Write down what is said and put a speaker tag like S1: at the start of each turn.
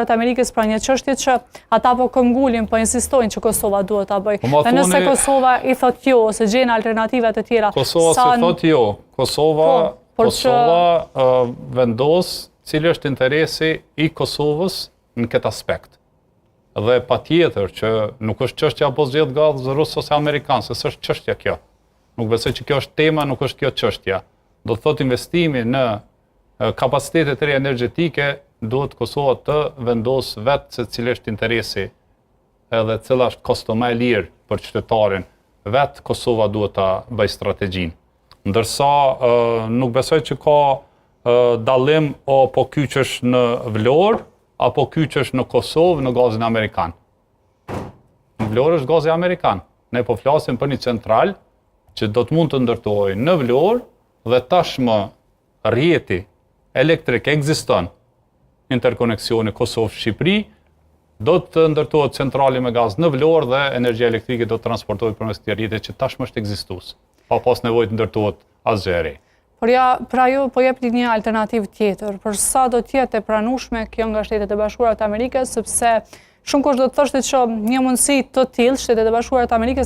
S1: të Amerikës pra një çështje që ata po këmbgulin, po insistojnë që Kosova duhet ta bëjë. Dhe nëse Kosova i thotë jo ose gjen alternativa të tjera.
S2: Kosova se thotë jo. Kosova vendos cili është interesi i Kosovës në këtë aspekt. Dhe patjetër që nuk është çështja apo zgjedh gaz rus ose amerikan, se s'është çështja kjo. Nuk besoj që kjo është tema, nuk është kjo çështja. Do të thotë investimi në kapacitetet e reja energjetike duhet Kosova të vendos vetë se cili është interesi edhe cila është kosto më e lirë për qytetarin. Vetë Kosova duhet ta bëj strategjinë. Ndërsa nuk besoj që ka dallim apo kyçesh në Vlorë apo kyçesh në Kosovë në gazin amerikan. Në Vlorë është gazi amerikan. Ne po flasim për një central që do të mund të ndërtohej në Vlorë dhe tashmë rrjeti elektrik ekziston. Interkoneksioni Kosovë-Shqipëri, do të ndërtohet centrali me gaz në Vlorë dhe energjia elektrike do të transportohet përmes këtij rrjeti që tashmë është ekzistues, pa pas nevojë të ndërtohet asgjë e re.
S1: Por ja, pra ju po jepni një alternativë tjetër, për sa do të jetë e pranueshme kjo nga Shtetet e Bashkuara të Amerikës, sepse shumë kush do të thoshte që një mundësi të tillë Shtetet e Bashkuara të Amerikës